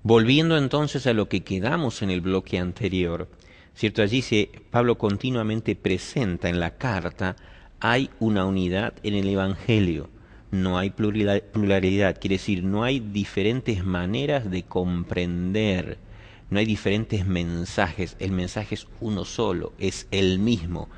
Volviendo entonces a lo que quedamos en el bloque anterior, ¿cierto? Allí Pablo continuamente presenta en la carta, hay una unidad en el Evangelio, no hay pluralidad, quiere decir, no hay diferentes maneras de comprender, no hay diferentes mensajes, el mensaje es uno solo, es el mismo.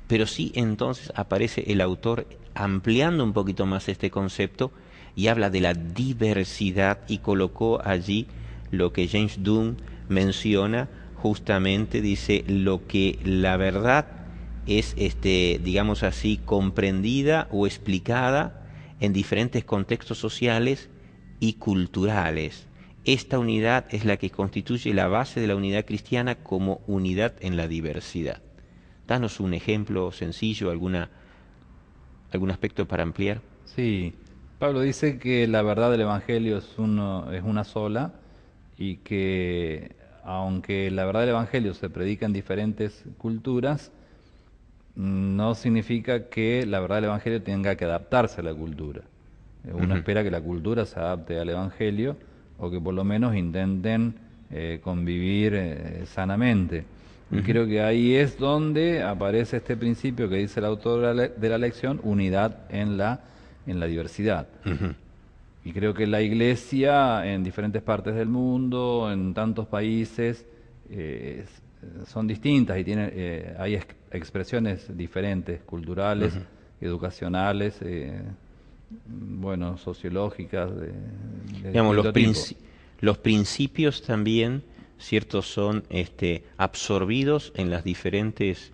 Pero sí entonces aparece el autor ampliando un poquito más este concepto y habla de la diversidad y colocó allí lo que James Dunn menciona justamente, dice lo que la verdad es, digamos así, comprendida o explicada en diferentes contextos sociales y culturales. Esta unidad es la que constituye la base de la unidad cristiana como unidad en la diversidad. Danos un ejemplo sencillo, algún aspecto para ampliar. Sí, Pablo dice que la verdad del Evangelio es una sola y que aunque la verdad del Evangelio se predica en diferentes culturas, no significa que la verdad del Evangelio tenga que adaptarse a la cultura. Uno Ujú, espera que la cultura se adapte al Evangelio o que por lo menos intenten convivir sanamente. Y ujú, creo que ahí es donde aparece este principio que dice el autor de la lección, unidad en la diversidad. ujú. Y creo que la iglesia en diferentes partes del mundo, en tantos países, son distintas y hay expresiones diferentes, culturales, educacionales, bueno, sociológicas, de Digamos, distinto tipo. los principios también, ciertos, son absorbidos en las diferentes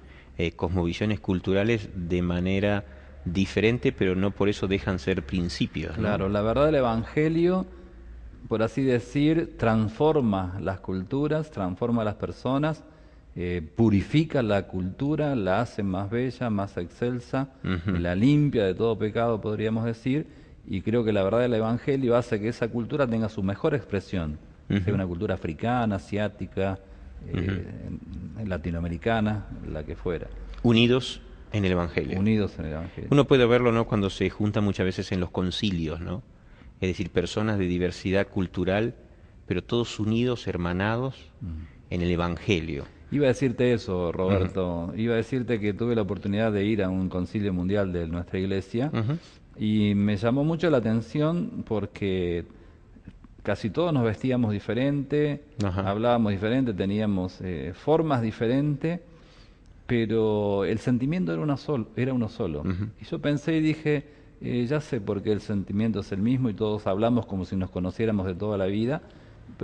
cosmovisiones culturales de manera diferente, pero no por eso dejan ser principios, ¿no? Claro, la verdad del Evangelio, por así decir, transforma las culturas, transforma a las personas, purifica la cultura, la hace más bella, más excelsa, Ujú, la limpia de todo pecado, podríamos decir, y creo que la verdad del Evangelio hace que esa cultura tenga su mejor expresión, sea ujú, una cultura africana, asiática, ujú. latinoamericana, la que fuera, Unidos en el Evangelio. unidos en el Evangelio. Uno puede verlo, ¿no?, cuando se junta muchas veces en los concilios, ¿no? Es decir, personas de diversidad cultural, pero todos unidos, hermanados en el Evangelio. Iba a decirte eso, Ujú, Roberto. Iba a decirte que tuve la oportunidad de ir a un concilio mundial de nuestra iglesia ujú, y me llamó mucho la atención porque casi todos nos vestíamos diferente, ajá, hablábamos diferente, teníamos formas diferentes, pero el sentimiento era uno solo. ujú, Y yo pensé y dije, ya sé por qué el sentimiento es el mismo y todos hablamos como si nos conociéramos de toda la vida.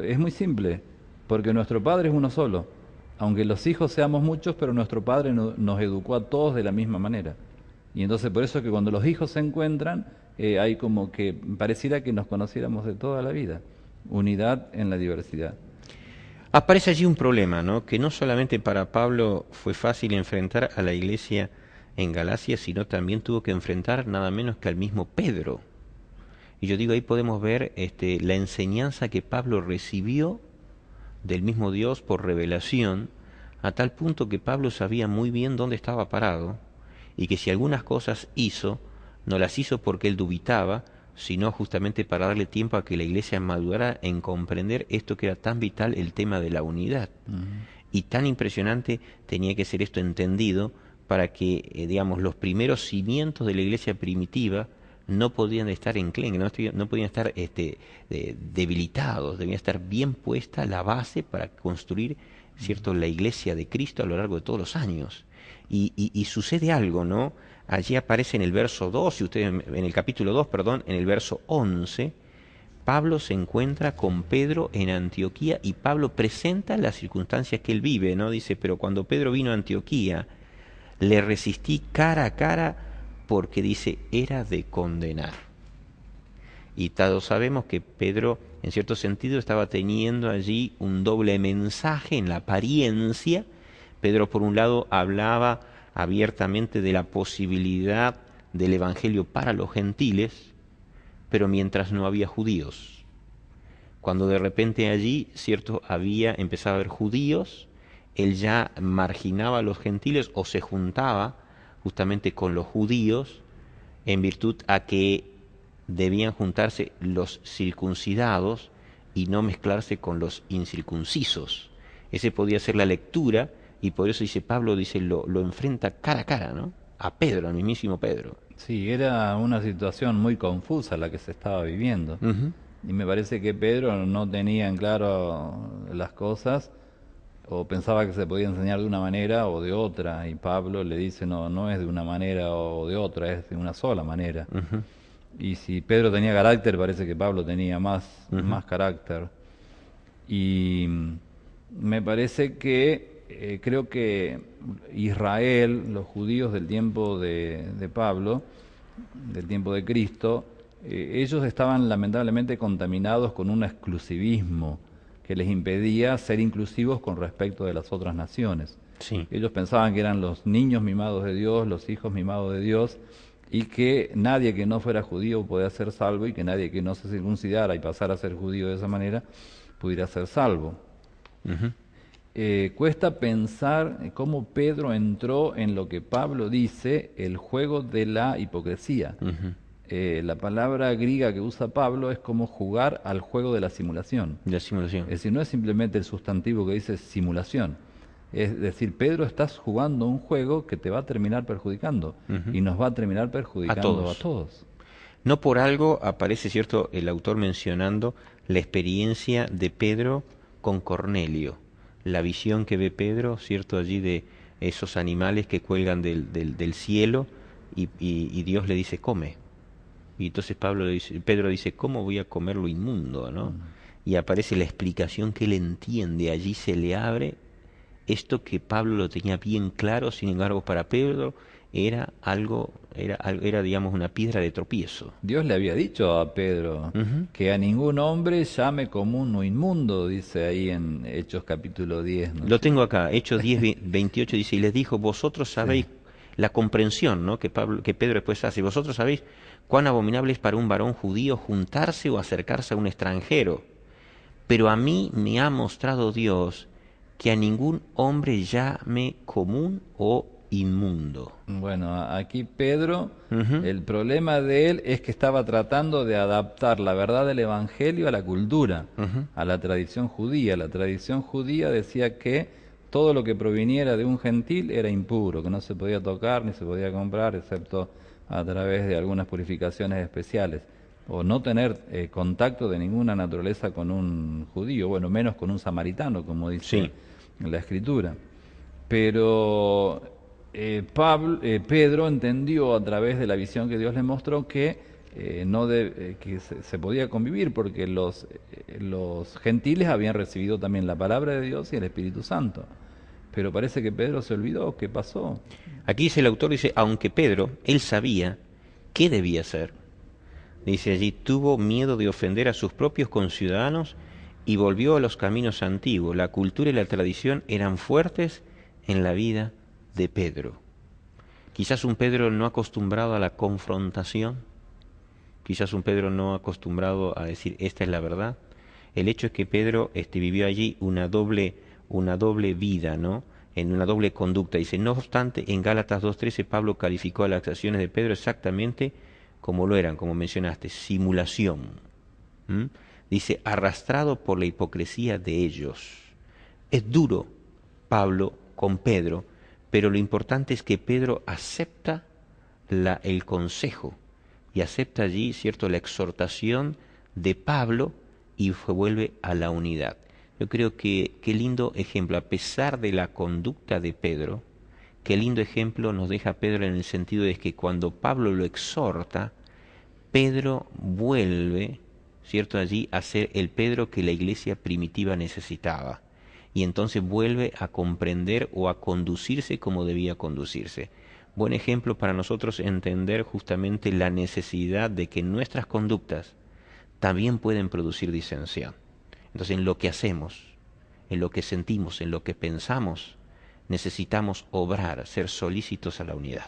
Es muy simple, porque nuestro Padre es uno solo. Aunque los hijos seamos muchos, pero nuestro Padre nos educó a todos de la misma manera. Y entonces por eso es que cuando los hijos se encuentran, hay como que pareciera que nos conociéramos de toda la vida. Unidad en la diversidad. aparece allí un problema, ¿no? Que no solamente para Pablo fue fácil enfrentar a la iglesia en Galacia, sino también tuvo que enfrentar nada menos que al mismo Pedro. Y yo digo, ahí podemos ver la enseñanza que Pablo recibió del mismo Dios por revelación, a tal punto que Pablo sabía muy bien dónde estaba parado, y que si algunas cosas hizo, no las hizo porque él dubitaba, sino justamente para darle tiempo a que la iglesia madurara en comprender esto que era tan vital, el tema de la unidad. Ujú. Y tan impresionante tenía que ser esto entendido para que, digamos, los primeros cimientos de la iglesia primitiva no podían estar enclenques, no podían estar debilitados, debía estar bien puesta la base para construir, cierto, la iglesia de Cristo a lo largo de todos los años. Y sucede algo, ¿no? Allí aparece en el verso 2, si ustedes, en el capítulo 2, perdón, en el verso 11, Pablo se encuentra con Pedro en Antioquía y Pablo presenta las circunstancias que él vive, ¿no? Dice, pero cuando Pedro vino a Antioquía, le resistí cara a cara porque dice, era de condenar. Y todos sabemos que Pedro, en cierto sentido, estaba teniendo allí un doble mensaje en la apariencia. Pedro, por un lado, hablaba abiertamente de la posibilidad del Evangelio para los gentiles, pero mientras no había judíos. Cuando de repente allí, cierto, empezado a haber judíos, él ya marginaba a los gentiles o se juntaba justamente con los judíos en virtud a que debían juntarse los circuncidados y no mezclarse con los incircuncisos. Ese podía ser la lectura, y por eso dice Pablo, dice, lo enfrenta cara a cara, ¿no? A Pedro, al mismísimo Pedro. Sí, era una situación muy confusa la que se estaba viviendo. Ujú. Y me parece que Pedro no tenía en claro las cosas, o pensaba que se podía enseñar de una manera o de otra, y Pablo le dice, no, no es de una manera o de otra, es de una sola manera. Ujú. Y si Pedro tenía carácter, parece que Pablo tenía Ujú. más carácter. Y me parece que creo que Israel, los judíos del tiempo de Pablo, del tiempo de Cristo, ellos estaban lamentablemente contaminados con un exclusivismo que les impedía ser inclusivos con respecto de las otras naciones. Sí, Ellos pensaban que eran los niños mimados de Dios, los hijos mimados de Dios, y que nadie que no fuera judío podía ser salvo, y que nadie que no se circuncidara y pasara a ser judío de esa manera pudiera ser salvo. ujú, Cuesta pensar cómo Pedro entró en lo que Pablo dice, el juego de la hipocresía. ujú. La palabra griega que usa Pablo es como jugar al juego de la simulación. La simulación. Es decir, no es simplemente el sustantivo que dice simulación. Es decir, Pedro, estás jugando un juego que te va a terminar perjudicando, Ujú. y nos va a terminar A perjudicando a todos. todos. No por algo aparece, ¿cierto?, el autor mencionando la experiencia de Pedro con Cornelio, la visión que ve Pedro, ¿cierto?, allí de esos animales que cuelgan del cielo, y Dios le dice, come. Y entonces Pedro dice, ¿cómo voy a comer lo inmundo, no? Y aparece la explicación que él entiende, allí se le abre esto que Pablo lo tenía bien claro, sin embargo para Pedro era digamos una piedra de tropiezo. Dios le había dicho a Pedro Ujú. que a ningún hombre llame común o inmundo, dice ahí en Hechos capítulo 10, ¿no es Lo tengo cierto? acá, Hechos 10:28 dice, y les dijo, vosotros Sí. sabéis la comprensión, ¿no?, que Pedro después hace, vosotros sabéis cuán abominable es para un varón judío juntarse o acercarse a un extranjero, pero a mí me ha mostrado Dios que a ningún hombre llame común o inmundo. Bueno, aquí Pedro, Ujú. el problema de él es que estaba tratando de adaptar la verdad del Evangelio a la cultura, Ujú. a la tradición judía. La tradición judía decía que todo lo que proviniera de un gentil era impuro, que no se podía tocar ni se podía comprar, excepto a través de algunas purificaciones especiales, o no tener contacto de ninguna naturaleza con un judío, bueno, menos con un samaritano, como dice Sí. la Escritura. Pero Pedro entendió a través de la visión que Dios le mostró que, que se podía convivir, porque los gentiles habían recibido también la palabra de Dios y el Espíritu Santo. Pero parece que Pedro se olvidó. ¿Qué pasó? Aquí dice el autor, dice, aunque Pedro, él sabía qué debía hacer. Dice allí, tuvo miedo de ofender a sus propios conciudadanos y volvió a los caminos antiguos. La cultura y la tradición eran fuertes en la vida de Pedro. Quizás un Pedro no acostumbrado a la confrontación, quizás un Pedro no acostumbrado a decir esta es la verdad. El hecho es que Pedro vivió allí una doble vida, ¿no? En una doble conducta. Dice, no obstante, en Gálatas 2:13 Pablo calificó a las acciones de Pedro exactamente como lo eran, como mencionaste, simulación. ¿Mm? Dice, arrastrado por la hipocresía de ellos. Es duro Pablo con Pedro, pero lo importante es que Pedro acepta el consejo y acepta allí, cierto, la exhortación de Pablo y vuelve a la unidad. Yo creo que qué lindo ejemplo, a pesar de la conducta de Pedro, qué lindo ejemplo nos deja Pedro en el sentido de que cuando Pablo lo exhorta, Pedro vuelve, cierto, allí a ser el Pedro que la iglesia primitiva necesitaba. Y entonces vuelve a comprender o a conducirse como debía conducirse. Buen ejemplo para nosotros entender justamente la necesidad de que nuestras conductas también pueden producir disensión. Entonces, en lo que hacemos, en lo que sentimos, en lo que pensamos, necesitamos obrar, ser solícitos a la unidad.